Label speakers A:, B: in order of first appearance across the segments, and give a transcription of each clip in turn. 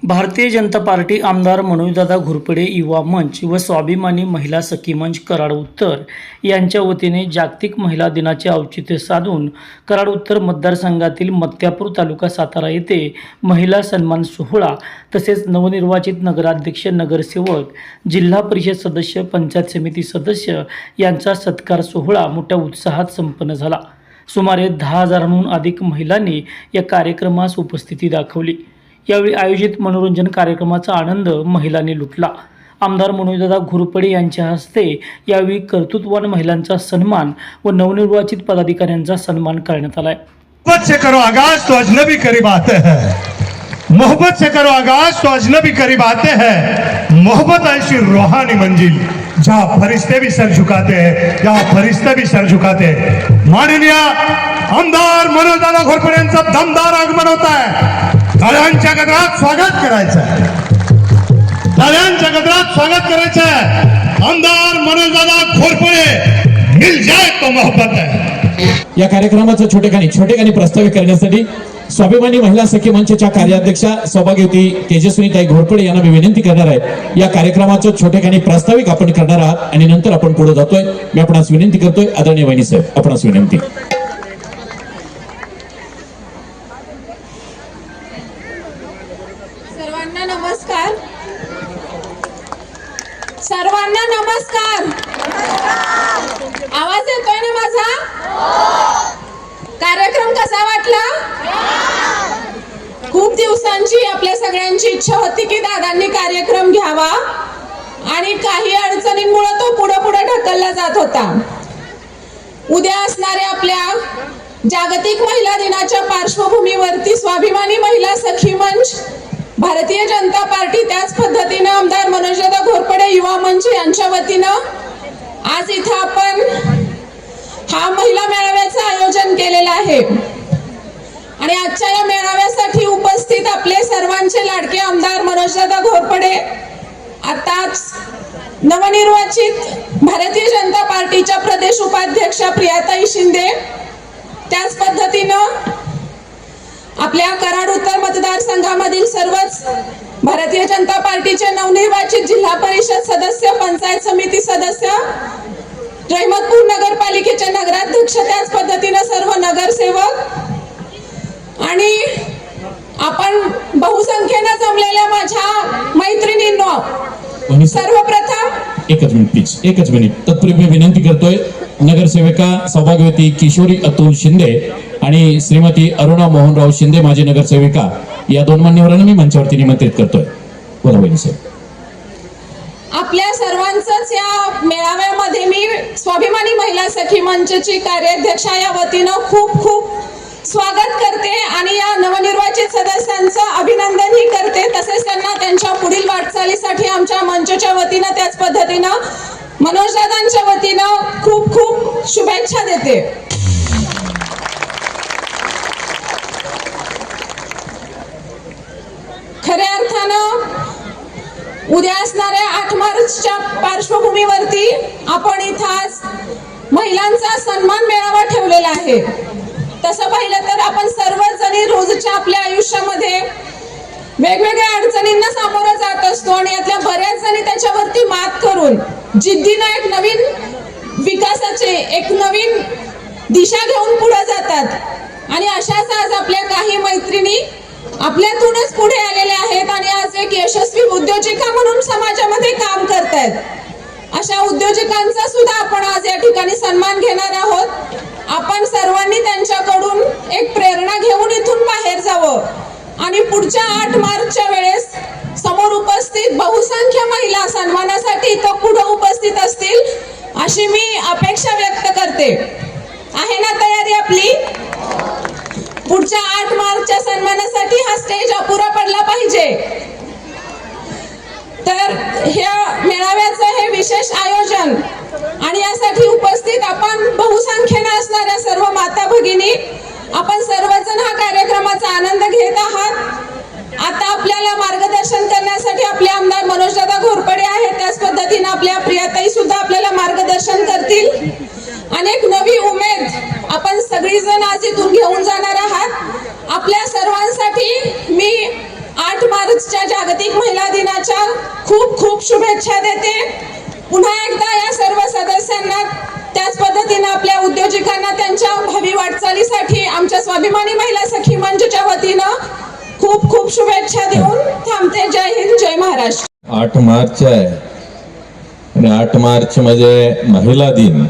A: Bharatiya Janata party आमदार मनोजदादा घोरपडे युवा मंच व स्वाभिमानी महिला सखी मंच कराड उत्तर यांच्या वतीने जागतिक महिला दिनाचे औचित्य साधून कराड उत्तर मतदारसंघातील मत्यापूर तालुका सातारा येथे महिला सन्मान सोहळा तसेच नवनिर्वाचित नगराध्यक्ष, नगरसेवक, जिल्हा परिषद सदस्य, पंचायत समिती सदस्य यांचा सत्कार सोहळा मोठ्या उत्साहात संपन्न झाला। सुमारे 10,000हून अधिक महिलांनी या कार्यक्रमास उपस्थिती दाखवली। यावेळी आयोजित मनोरंजन कार्यक्रमाचा आनंद महिलांनी लुटला। आमदार मनोजदादा घोरपडे यांच्या हस्ते यावेळी कर्तृत्ववान महिलांचा सन्मान व नवनिर्वाचित पदाधिकाऱ्यांचा सन्मान करण्यात आला।
B: मोहब्बत से करो आगाज तो अजनबी करीब आते हैं, मोहब्बत से करो आगाज तो अजनबी करीब आते हैं। मोहब्बत ऐसी रूहानी मंजिल जहाँ फरिश्ते भी सर झुकाते हैं, जहाँ फरिश्ते भी सर झुकाते हैं। माननीय आमदार मनोजदादा घोरपडे यांचा दमदार आगमन होता है। टाळ्यांच्या गजरात स्वागत करायचं आहे, टाळ्यांच्या गजरात स्वागत करायचं आहे। आमदार मनोजदादा घोरपडे मिल जाए तो मोहब्बत है।
C: या कार्यक्रमाचं छोटेखानी प्रस्तावित करण्यासाठी स्वाभिमानी महिला सखी मंचच्या कार्याध्यक्षा सौभाग्यवती तेजस्विनीताई घोरपडे यांना मी विनंती करणार आहे। या कार्यक्रमाचं छोटेखानी प्रास्ताविक आपण करणार आहात आणि नंतर आपण पुढे जातोय। मी आपणास विनंती करतोय, आदरणीय वहिनी साहेब, आपणास विनंती।
D: सर्वांना नमस्कार, सर्वांना नमस्कार। आवाज येतोय ना माझा? कार्यक्रम कसा वाटला? खूप दिवसांची आपल्या सगळ्यांची इच्छा होती की दादांनी कार्यक्रम घ्यावा आणि काही अडचणींमुळे तो पुढे ढकलला जात होता। उद्या असणाऱ्या आपल्या जागतिक महिला दिनाच्या पार्श्वभूमीवरती स्वाभिमानी महिला सखी मंच, भारतीय जनता पार्टी, त्याच पद्धतीने आमदार मनोजदादा घोरपडे युवा मंच यांच्या वतीनं आज इथं आपण हा महिला मेळाव्याचं आयोजन केलेलं आहे। आणि आजच्या या मेळाव्यासाठी उपस्थित आपले सर्वांचे लाडके आमदार मनोजदादा घोरपडे, आताच नवनिर्वाचित भारतीय जनता पार्टीच्या प्रदेश उपाध्यक्षा प्रियाताई शिंदे, त्याच पद्धतीनं आपल्या कराड उत्तर मतदारसंघामधील सर्वच भारतीय जनता पार्टीचे नवनिर्वाचित जिल्हा परिषद सदस्य, पंचायत समिती सदस्य, रहमतपूर नगरपालिकेचे नगराध्यक्ष, त्याच पद्धतीने सर्व नगरसेवक आणि आपण बहुसंख्येने जमलेल्या माझ्या मैत्रिणींनो, सर्वप्रथम
C: एकच मिनिट प्लीज, एकच मिनिट। तत्पूर्वी मी विनंती करतोय नगरसेविका सौभाग्यवती किशोरी अतुल शिंदे आणि श्रीमती अरुणा मोहनराव शिंदे माजी नगरसेविका, या दोन मान्यवरांना मी मंचावरती निमंत्रित करतोय। बोला वहिनी साहेब।
D: आपल्या सर्वांचंच या मेळाव्यामध्ये मी स्वाभिमानी महिला सखी मंचची कार्याध्यक्षा या वतीनं खूप स्वागत करते आणि या नवनिर्वाचित सदस्यांचं अभिनंदनही करते। तसेच त्यांना त्यांच्या पुढील वाटचालीसाठी आमच्या मंचच्या वतीनं, त्याच पद्धतीनं मनोजदादांच्या वतीनं खूप शुभेच्छा देते। खऱ्या अर्थानं उद्या असणाऱ्या 8 मार्चच्या पार्श्वभूमीवरती आपण इथं आज महिलांचा सन्मान मेळावा ठेवलेला आहे। तसं पाहिलं तर आपण सर्वजणी रोजच्या आपल्या आयुष्यामध्ये वेगवेगळ्या अडचणींना सामोरं जात असतो आणि यातल्या बऱ्याच जणी त्याच्यावरती मात करून जिद्दीनं एक नवीन विकासाचे, एक नवीन दिशा घेऊन पुढे जातात। आणि अशाच आज आपल्या काही मैत्रिणी आपल्यातूनच पुढे आलेल्या आहेत आणि आज एक यशस्वी उद्योजिका म्हणून समाजामध्ये काम करतायत। अशा उद्योजकांचा सुद्धा आपण आज या ठिकाणी सन्मान घेणार आहोत। आपण सर्वांनी त्यांच्याकडून एक प्रेरणा घेऊन इथून बाहेर जावं आणि पुढच्या 8 मार्चच्या वेळेस समोर उपस्थित बहुसंख्य महिला सन्मानासाठी इथं पुढे उपस्थित असतील अशी मी अपेक्षा व्यक्त करते। आहे ना तयारी आपली? पुढच्या 8 मार्चच्या सन्मानासाठी हा स्टेज अपुरा पडला पाहिजे। तर ह्या मेळाव्याचं हे विशेष आयोजन आणि यासाठी उपस्थित आपण बहुसंख्येने असणाऱ्या सर्व माता भगिनी, आपण सर्वजण हा कार्यक्रमाचा आनंद घेत आहात। आता आपल्याला मार्गदर्शन करण्यासाठी आपले आमदार मनोजदादा घोरपडे आहेत, त्याच पद्धतीने आपल्या प्रियाताई सुद्धा आपल्याला मार्गदर्शन करतील। अनेक नवी उमेद आपण सगळीजण आज इथून घेऊन जाणार आहात। आपल्या सर्वांसाठी मी 8 मार्चच्या जागतिक महिला दिनाच्या खूप खूप शुभेच्छा देते. पुन्हा एकदा या सर्व सदस्यांना, त्याच पद्धतीने आपल्या उद्योजकांना त्यांच्या भावी वाटचालीसाठी आमच्या स्वाभिमानी महिला सखी मंचच्या वतीनं खूप खूप शुभेच्छा देऊन थांबते. जय हिंद, जय महाराष्ट्र.
E: 8 मार्च आहे आणि 8 मार्च म्हणजे महिला दिन.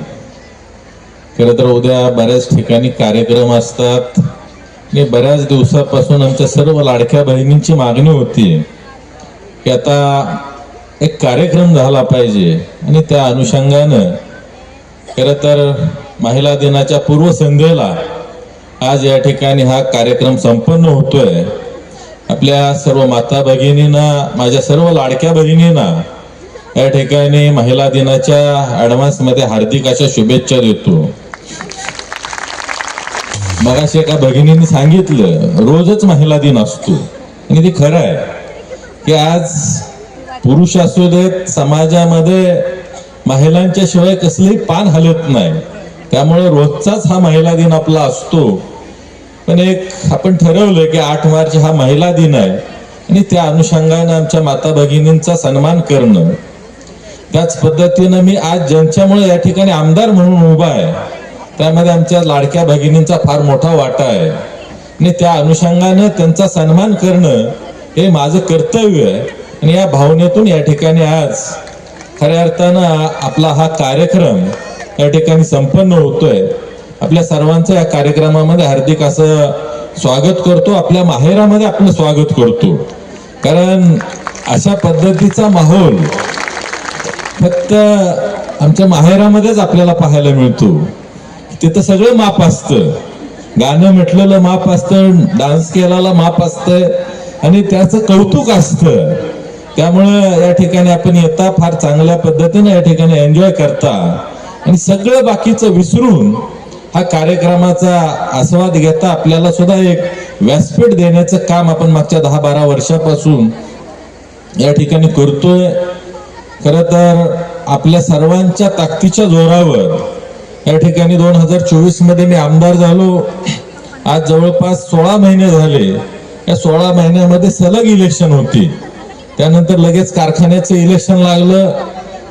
E: खरं तर उद्या बऱ्याच ठिकाणी कार्यक्रम असतात आणि बऱ्याच दिवसापासून आमच्या सर्व लाडक्या बहिणींची मागणी होती की आता एक कार्यक्रम झाला पाहिजे आणि त्या अनुषंगानं खरं तर महिला दिनाच्या पूर्वसंध्येला आज या ठिकाणी हा कार्यक्रम संपन्न होतोय. आपल्या सर्व माता भगिनींना, माझ्या सर्व लाडक्या बहिणींना या ठिकाणी महिला दिनाच्या ऍडव्हान्स मध्ये हार्दिक अशा शुभेच्छा देतो. मगाशी एका भगिनीने सांगितलं रोजच महिला दिन असतो आणि ते खरं आहे की आज पुरुष असू देत, समाजामध्ये महिलांच्या शिवाय कसलंही पान हलत नाही. त्यामुळे रोजचाच हा महिला दिन आपला असतो. पण एक आपण ठरवलं की 8 मार्च हा महिला दिन आहे आणि त्या अनुषंगाने आमच्या माता भगिनींचा सन्मान करणं. त्याच पद्धतीनं मी आज ज्यांच्यामुळे या ठिकाणी आमदार म्हणून उभा आहे त्यामध्ये आमच्या लाडक्या भगिनींचा फार मोठा वाटा आहे आणि त्या अनुषंगानं त्यांचा सन्मान करणं हे माझं कर्तव्य आहे. आणि या भावनेतून या ठिकाणी आज खऱ्या अर्थानं आपला हा कार्यक्रम या ठिकाणी संपन्न होतोय. आपल्या सर्वांचं या कार्यक्रमामध्ये हार्दिक असं स्वागत करतो. आपल्या माहेरामध्ये आपलं स्वागत करतो. कारण अशा पद्धतीचा माहोल फक्त आमच्या माहेरामध्येच आपल्याला पाहायला मिळतो. तिथं सगळं माप असतं, गाणं म्हटलेलं माप असतं, डान्स केलेला माप असतं आणि त्याचं कौतुक असतं. त्यामुळं या ठिकाणी आपण येता फार चांगल्या पद्धतीने या ठिकाणी एन्जॉय करता आणि सगळं बाकीचं विसरून हा कार्यक्रमाचा आस्वाद घेता आपल्याला सुद्धा एक व्यासपीठ देण्याचं काम आपण मागच्या 10-12 वर्षापासून या ठिकाणी करतोय. खरं तर आपल्या सर्वांच्या ताकदीच्या जोरावर या ठिकाणी 2024 मध्ये मी आमदार झालो. आज जवळपास 16 महिने झाले. या 16 महिन्यामध्ये सलग इलेक्शन होती. त्यानंतर लगेच कारखान्याचं इलेक्शन लागलं,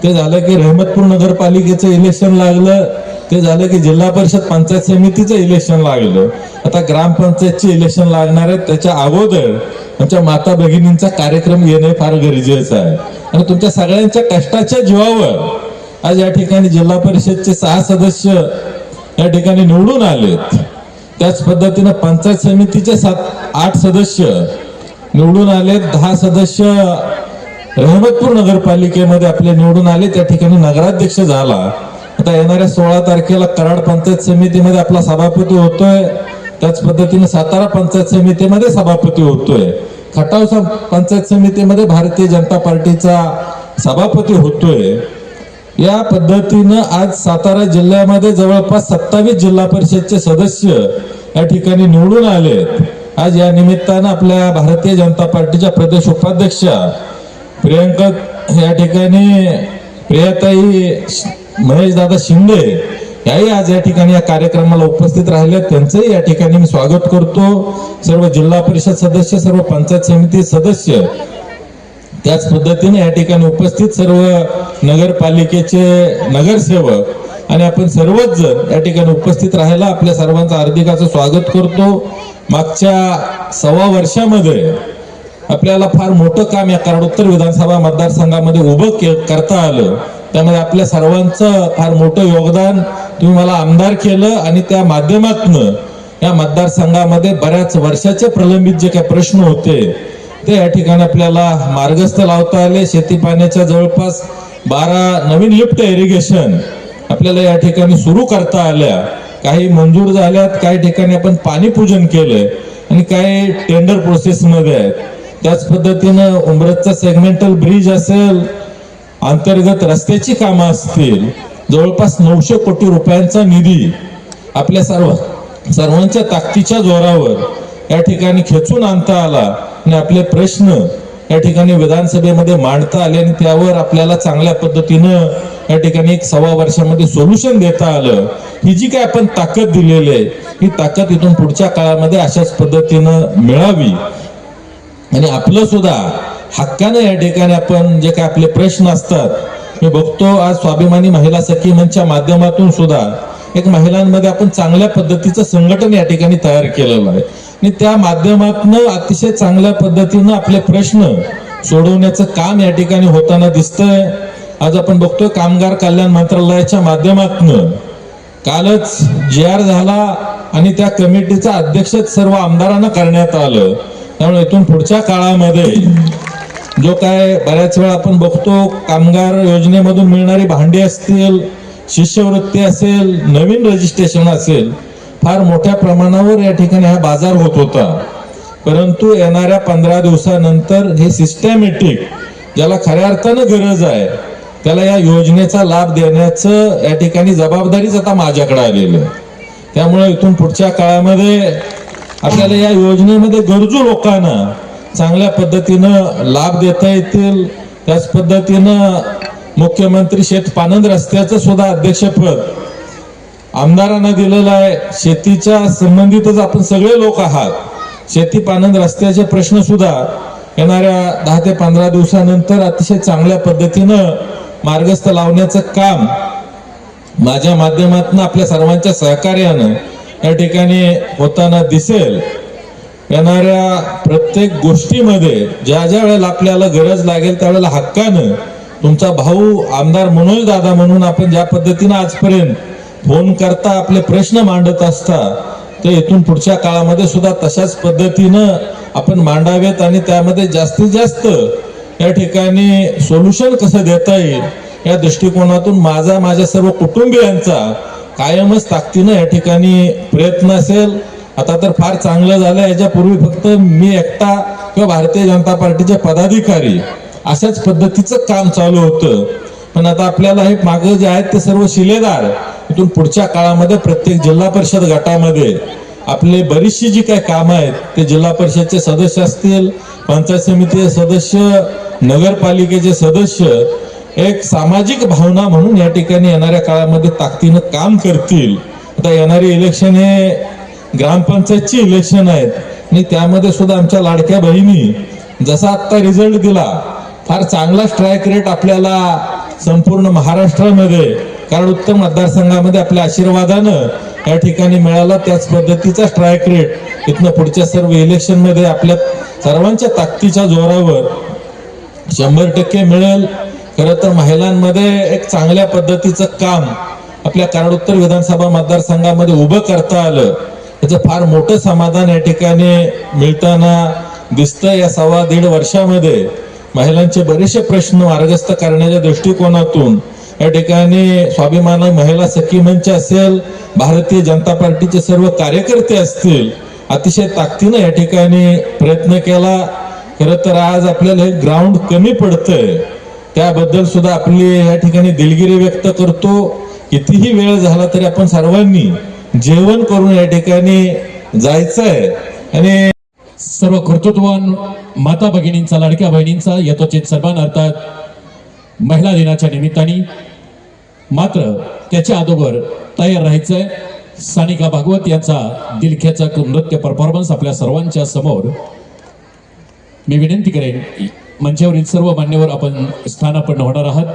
E: ते झालं की रहमतपूर नगरपालिकेचं इलेक्शन लागलं, ते झालं की जिल्हा परिषद पंचायत समितीचं इलेक्शन लागलं. आता ग्रामपंचायतचे इलेक्शन लागणार आहेत. त्याच्या अगोदर आमच्या माता भगिनींचा कार्यक्रम येणे फार गरजेचं आहे आणि तुमच्या सगळ्यांच्या कष्टाच्या जीवावर आज या ठिकाणी जिल्हा परिषदचे 6 सदस्य या ठिकाणी निवडून आलेत. त्याच पद्धतीनं पंचायत समितीचे 8 सदस्य निवडून आले. 10 सदस्य रहमतपूर नगरपालिकेमध्ये आपले निवडून आले. त्या ठिकाणी नगराध्यक्ष झाला. आता येणाऱ्या 16 तारखेला कराड पंचायत समितीमध्ये आपला सभापती होतोय. त्याच पद्धतीने सातारा पंचायत समितीमध्ये सभापती होतोय. खटाव पंचायत समितीमध्ये भारतीय जनता पार्टीचा सभापती होतोय. या पद्धतीनं आज सातारा जिल्ह्यामध्ये जवळपास 27 जिल्हा परिषदचे सदस्य या ठिकाणी निवडून आलेत. आज या निमित्तानं आपल्या भारतीय जनता पार्टीच्या प्रदेश उपाध्यक्षा प्रियंका या ठिकाणी प्रियाताई महेशदादा शिंदे याही आज या ठिकाणी या कार्यक्रमाला उपस्थित राहिले. त्यांचंही या ठिकाणी मी स्वागत करतो. सर्व जिल्हा परिषद सदस्य, सर्व पंचायत समिती सदस्य, त्याच पद्धतीने या ठिकाणी उपस्थित सर्व नगरपालिकेचे नगरसेवक आणि आपण सर्वच जण या ठिकाणी उपस्थित राहायला आपल्या सर्वांचं हार्दिक असं स्वागत करतो. मागच्या 1.25 वर्षामध्ये आपल्याला फार मोठं काम या कराड उत्तर विधानसभा मतदारसंघामध्ये उभं करता आलं. त्यामध्ये आपल्या सर्वांचं फार मोठं योगदान. तुम्ही मला आमदार केलं आणि त्या माध्यमातून या मतदारसंघामध्ये बऱ्याच वर्षाचे प्रलंबित जे काही प्रश्न होते ते या ठिकाणी आपल्याला मार्गस्थ लावता आले. शेती पाण्याच्या जवळपास 12 नवीन लिफ्ट इरिगेशन आपल्याला या ठिकाणी सुरू करता आल्या. काही मंजूर झाल्यात, काही ठिकाणी आपण पाणी पूजन केलंय आणि काही टेंडर प्रोसेस मध्ये आहेत. त्याच पद्धतीनं उमरतचा सेगमेंटल ब्रिज असेल, अंतर्गत रस्त्याची कामं असतील, जवळपास 900 कोटी रुपयांचा निधी आपल्या सर्वांच्या ताकदीच्या जोरावर या ठिकाणी खेचून आणता आला आणि आपले प्रश्न या ठिकाणी विधानसभेमध्ये मांडता आले आणि त्यावर आपल्याला चांगल्या पद्धतीनं या ठिकाणी 1.25 वर्षामध्ये सोल्युशन देता आलं. ही जी काय आपण ताकद दिलेली आहे ही ताकद इथून पुढच्या काळामध्ये अशाच पद्धतीनं मिळावी आणि आपलं सुद्धा हक्कानं या ठिकाणी आपण जे काय आपले प्रश्न असतात मी बघतो आज स्वाभिमानी महिला सखी मंचच्या माध्यमातून सुद्धा एक महिलांमध्ये आपण चांगल्या पद्धतीचं संघटन या ठिकाणी तयार केलेलं आहे आणि त्या माध्यमातून अतिशय चांगल्या पद्धतीनं आपले प्रश्न सोडवण्याचं काम या ठिकाणी होताना दिसतंय. आज आपण बघतोय कामगार कल्याण मंत्रालयाच्या माध्यमातून कालच GR झाला आणि त्या कमिटीचा अध्यक्ष सर्व आमदारांना करण्यात आलं. त्यामुळे इथून पुढच्या काळामध्ये जो काय बऱ्याच वेळा आपण बघतो कामगार योजनेमधून मिळणारी भांडी असतील, शिष्यवृत्ती असेल, नवीन रजिस्ट्रेशन असेल, फार मोठ्या प्रमाणावर या ठिकाणी हा बाजार होत होता. परंतु येणाऱ्या 15 दिवसानंतर हे सिस्टमॅटिक ज्याला खऱ्या अर्थानं गरज आहे त्याला या योजनेचा लाभ देण्याचं या ठिकाणी जबाबदारीच आता माझ्याकडे आलेलं आहे. त्यामुळे इथून पुढच्या काळामध्ये आपल्याला या योजनेमध्ये गरजू लोकांना चांगल्या पद्धतीनं लाभ देता येतील. त्याच पद्धतीनं मुख्यमंत्री शेत पानंद रस्त्याचं सुद्धा अध्यक्षपद आमदारांना दिलेलं आहे. शेतीच्या संबंधितच आपण सगळे लोक आहात. शेती पानंद रस्त्याचे प्रश्न सुद्धा येणाऱ्या 10 ते 15 दिवसानंतर अतिशय चांगल्या पद्धतीनं मार्गस्थ लावण्याचं काम माझ्या माध्यमातून आपल्या सर्वांच्या सहकार्यानं या ठिकाणी होताना दिसेल. येणाऱ्या प्रत्येक गोष्टीमध्ये ज्या ज्या वेळेला आपल्याला गरज लागेल त्यावेळेला हक्कानं तुमचा भाऊ आमदार मनोज दादा म्हणून आपण ज्या पद्धतीनं आजपर्यंत फोन करता आपले प्रश्न मांडत असता ते इथून पुढच्या काळामध्ये सुद्धा तशाच पद्धतीनं आपण मांडावेत आणि त्यामध्ये जास्तीत जास्त या ठिकाणी सोल्युशन कसं देता येईल या दृष्टिकोनातून माझ्या सर्व कुटुंबियांचा कायमच ताकदीनं या ठिकाणी प्रयत्न असेल. आता तर फार चांगलं झालं. याच्यापूर्वी फक्त मी एकटा किंवा भारतीय जनता पार्टीचे पदाधिकारी अशाच पद्धतीचं काम चालू होतं. पण आता आपल्याला हे मागे जे आहेत ते सर्व शिलेदार इथून पुढच्या काळामध्ये प्रत्येक जिल्हा परिषद गटामध्ये आपले बरीचशी जी काही कामं आहेत ते जिल्हा परिषदचे सदस्य असतील, पंचायत समितीचे सदस्य, नगरपालिकेचे सदस्य एक सामाजिक भावना म्हणून या ठिकाणी येणाऱ्या काळामध्ये ताकदीनं काम करतील. आता येणारी इलेक्शन हे ग्रामपंचायतची इलेक्शन आहेत आणि त्यामध्ये सुद्धा आमच्या लाडक्या बहिणी जसा आता रिझल्ट दिला फार चांगला स्ट्राईक रेट आपल्याला संपूर्ण महाराष्ट्रामध्ये कारण उत्तर मतदारसंघामध्ये आपल्या आशीर्वादानं या ठिकाणी मिळाला. त्याच पद्धतीचा स्ट्राईक रेट इथनं पुढच्या सर्व इलेक्शन मध्ये आपल्या सर्वांच्या ताकदीच्या जोरावर 100% मिळेल. खरं तर महिलांमध्ये एक चांगल्या पद्धतीचं काम आपल्या कराड उत्तर विधानसभा मतदारसंघामध्ये उभं करता आलं त्याचं फार मोठं समाधान या ठिकाणी मिळताना दिसतं. या 1.5 वर्षामध्ये महिलांचे बरेचसे प्रश्न मार्गस्थ करण्याच्या दृष्टिकोनातून या ठिकाणी स्वाभिमानी महिला सखी मंच असेल, भारतीय जनता पार्टीचे सर्व कार्यकर्ते असतील, अतिशय ताकदीनं या ठिकाणी प्रयत्न केला. खरं तर आज आपल्याला हे ग्राउंड कमी पडतंय त्याबद्दल सुद्धा आपली या ठिकाणी दिलगिरी व्यक्त करतो. कितीही वेळ झाला तरी आपण सर्वांनी जेवण करून या ठिकाणी जायचंय आणि
C: सर्व कर्तृत्ववान माता भगिनींचा, लाडक्या बहिणींचा यथोचित सन्मान अर्थात महिला दिनाच्या निमित्ताने. मात्र त्याच्या अगोदर तयार राहायचंय. सानिका भागवत यांचा दिलखेचा नृत्य परफॉर्मन्स आपल्या सर्वांच्या समोर मी विनंती करेन मंचावरील सर्व मान्यवर आपण स्थानापन्न होणार आहात.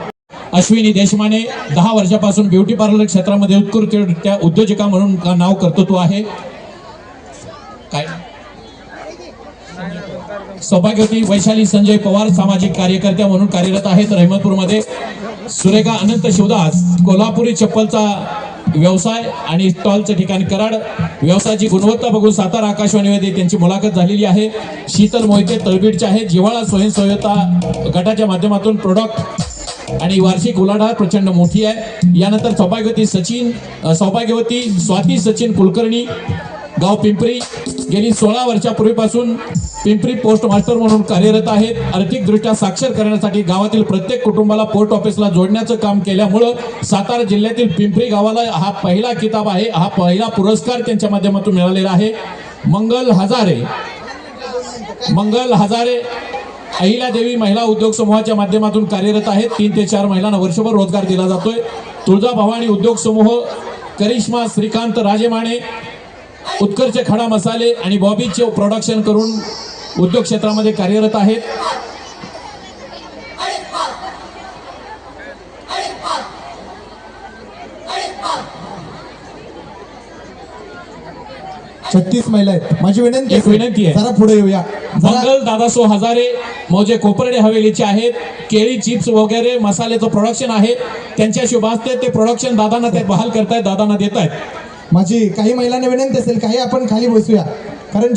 C: अश्विनी देशमाने 10 वर्षापासून ब्युटी पार्लर क्षेत्रामध्ये उत्कृष्टरित्या उद्योजिका म्हणून नाव कर्तृत्व आहे. काय सौभाग्यवती वैशाली संजय पवार सामाजिक कार्यकर्त्या म्हणून कार्यरत आहेत रहमतपूरमध्ये. सुरेखा अनंत शिवदास कोल्हापुरी चप्पलचा व्यवसाय आणि स्टॉलचं ठिकाण कराड. व्यवसायाची गुणवत्ता बघून सातारा आकाशवाणीमध्ये त्यांची मुलाखत झालेली आहे. शीतल मोहिते तळबीडचे आहेत. जिव्हाळा स्वयंसहाय्यता गटाच्या माध्यमातून प्रोडक्ट आणि वार्षिक उलाढाल प्रचंड मोठी आहे. यानंतर सौभाग्यवती स्वाती सचिन कुलकर्णी गाव पिंपरी गेली 16 वर्षापूर्वीपासून पिंपरी पोस्ट मास्टर म्हणून कार्यरत आहेत. आर्थिकदृष्ट्या साक्षर करण्यासाठी गावातील प्रत्येक कुटुंबाला पोस्ट ऑफिसला जोडण्याचं काम केल्यामुळं सातारा जिल्ह्यातील पिंपरी गावाला हा पहिला किताब आहे, हा पहिला पुरस्कार त्यांच्या माध्यमातून मिळालेला आहे. मंगल हजारे अहिल्यादेवी महिला उद्योग समूहाच्या माध्यमातून कार्यरत आहेत. 3 ते 4 महिलांना वर्षभर रोजगार दिला जातोय. तुळजाभवानी उद्योग समूह, करिश्मा श्रीकांत राजेमाने उत्कर्ष खडा मसाले आणि बॉबीचे प्रोडक्शन करून उद्योग क्षेत्रामध्ये कार्यरत आहेत.
F: 36 महिला आहेत. माझी विनंती
C: एक विनंती आहे.
F: जरा पुढे येऊया. जरा
C: मंगल दादासो हजारे मौजे कोपर्डे हवेलीचे आहेत. केळी चिप्स वगैरे मसाल्याचं प्रोडक्शन आहे, त्यांच्या शुभ हस्ते ते प्रोडक्शन दादांना ते बहाल करतायत, दादांना देत आहेत.
F: माझी काही महिलांना विनंती असेल, काही आपण खाली बसूया, कारण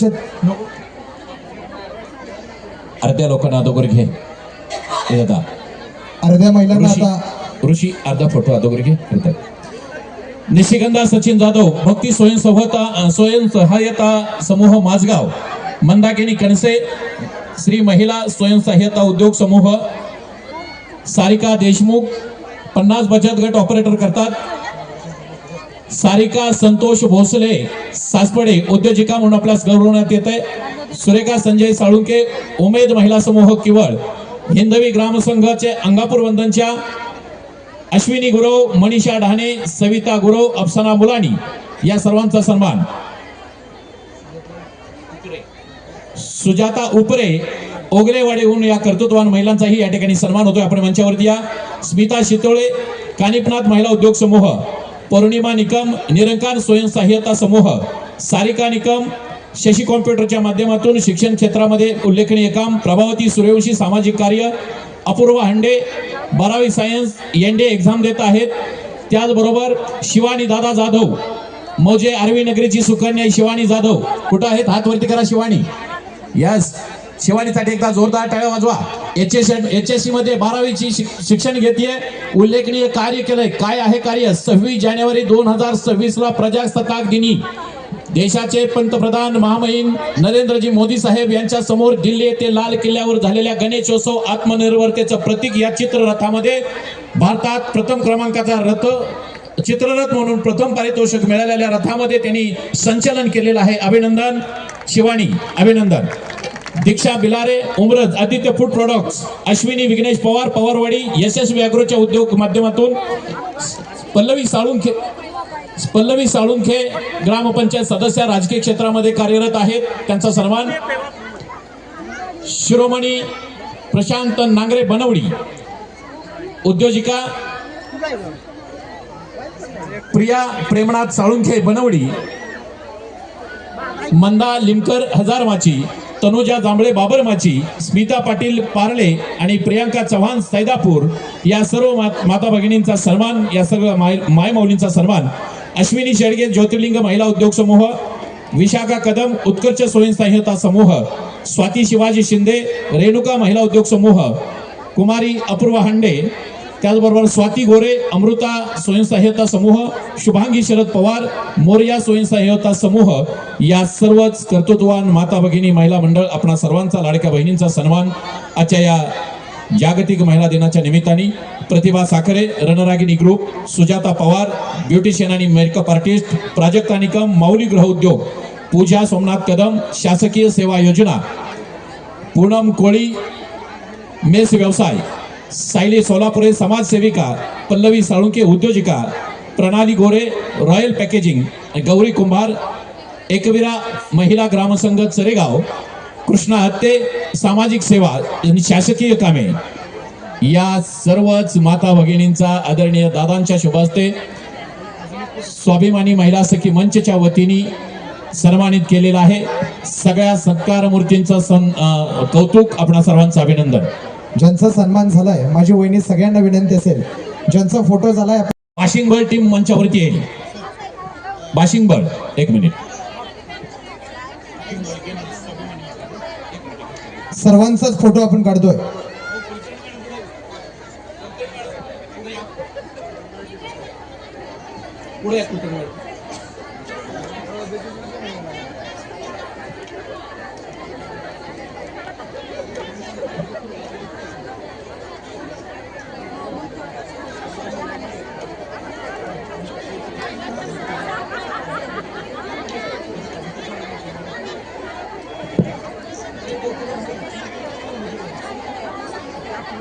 C: अर्ध्या लोकांना अगोदर घे हे दादा.
F: अर्ध्या महिलांना आता
C: ऋषी अर्धा फोटो अगोदर घे करतात. निशिगंधा सचिन जाधव भक्ती स्वयंसहायता समूह माझगाव, मंदाकिनी कणसे श्री महिला स्वयंसहायता उद्योग समूह, सारिका देशमुख 50 बचत गट ऑपरेटर करतात. सारिका संतोष भोसले सासपडे उद्योजिका म्हणून आपल्यास गौरवण्यात येत आहे. सुरेखा संजय साळुंके उमेद महिला समूह किवळ, हिंदवी ग्रामसंघाचे अंगापूर वंदनच्या अश्विनी गुरव, मनीषा ढाणे, सविता गुरव, अफसाना मुलानी या सर्वांचा सन्मान. सुजाता उपरे ओगलेवाडीहून या कर्तृत्ववान महिलांचाही या ठिकाणी सन्मान होतोय. आपण मंचावरती या. स्मिता शितोळे कानिपनाथ महिला उद्योग समूह, पौर्णिमा निकम निरंकार स्वयंसहाय्यता समूह, सारिका निकम शशी कॉम्प्युटरच्या माध्यमातून शिक्षण क्षेत्रामध्ये उल्लेखनीय काम, प्रभावती सूर्यवंशी सामाजिक कार्य, अपूर्वा हंडे 12वी सायन्स एनडीए एक्झाम देत आहेत. त्याचबरोबर शिवानी दादा जाधव मौजे आरवी नगरीची सुकन्या शिवानी जाधव कुठं आहेत? हात वरती करा शिवानी. यस, शिवानीसाठी एकदा जोरदार टाळ्या वाजवा. HSC मध्ये 12वीची शिक्षण घेतेय, उल्लेखनीय कार्य केलंय. काय आहे कार्य? 26 जानेवारी 2026 ला प्रजासत्ताक दिनी देशाचे पंतप्रधान महामहिम नरेंद्रजी मोदी साहेब यांच्या समोर दिल्ली येथे लाल किल्ल्यावर झालेल्या गणेशोत्सव आत्मनिर्भरतेचं प्रतीक या चित्ररथामध्ये भारतात प्रथम क्रमांकाचा रथ, चित्ररथ म्हणून प्रथम पारितोषिक मिळालेल्या रथामध्ये त्यांनी संचलन केलेलं आहे. अभिनंदन शिवानी, अभिनंदन. दीक्षा बिलारे उमरज आदित्य फूड प्रोडक्ट्स, अश्विनी विघ्नेश पवार पवारवाडी यशस्वी अॅग्रोच्या उद्योग माध्यमातून, पल्लवी साळुंखे ग्रामपंचायत सदस्य राजकीय क्षेत्रामध्ये कार्यरत आहेत, त्यांचा सन्मान. शिरोमणी प्रशांत नांगरे बनवडी उद्योजिका, प्रिया प्रेमनाथ साळुंखे बनवडी, मंदा लिमकर हजारमाची, तनुजा जांभळे बाबरमाची, स्मिता पाटील पार्ले आणि प्रियांका चव्हाण सैदापूर या सर्व माता भगिनींचा सन्मान, या सर्व माय माऊलींचा सन्मान. अश्विनी शेडगे ज्योतिर्लिंग महिला उद्योग समूह, विशाखा कदम उत्कर्ष स्वयंसहाय्यता समूह, स्वाती शिवाजी शिंदे रेणुका महिला उद्योग समूह, कुमारी अपूर्वा हंडे, त्याचबरोबर स्वाती गोरे अमृता स्वयंसहाय्यता समूह, शुभांगी शरद पवार मोरया स्वयंसहाय्यता समूह या सर्वच कर्तृत्ववान माता भगिनी महिला मंडळ आपणा सर्वांचा लाडक्या बहिणींचा सन्मान आजच्या या जागतिक महिला दिनाच्या निमित्ताने. प्रतिभा साखरे रणरागिनी ग्रुप, सुजाता पवार ब्युटिशियन आणि मेकअप आर्टिस्ट, प्राजक्ता निकम माऊली गृह उद्योग, पूजा सोमनाथ कदम शासकीय सेवा योजना, पूनम कोळी मेस व्यवसाय, सायली सोलापुरे समाजसेविका, पल्लवी साळुंके उद्योजिका, प्रणाली गोरे रॉयल पॅकेजिंग, गौरी कुंभार एकविरा महिला ग्रामसंघ चरेगाव, कृष्णा हत्ते सामाजिक सेवा आणि शासकीय कामे या सर्वच माता भगिनींचा आदरणीय दादांच्या शुभ हस्ते स्वाभिमानी महिला सखी मंचच्या वतीने सन्मानित केलेला आहे. सगळ्या सत्कार मूर्तींचं कौतुक, आपणा सर्वांचं अभिनंदन.
F: ज्यांचा सन्मान झालाय, माझी वहिनी सगळ्यांना विनंती असेल, ज्यांचा फोटो झालाय
C: बाशिंगबळ टीम मंचावरती येईल. बाशिंगबळ एक मिनिट.
F: सर्वांचाच फोटो आपण काढतोय. पुढे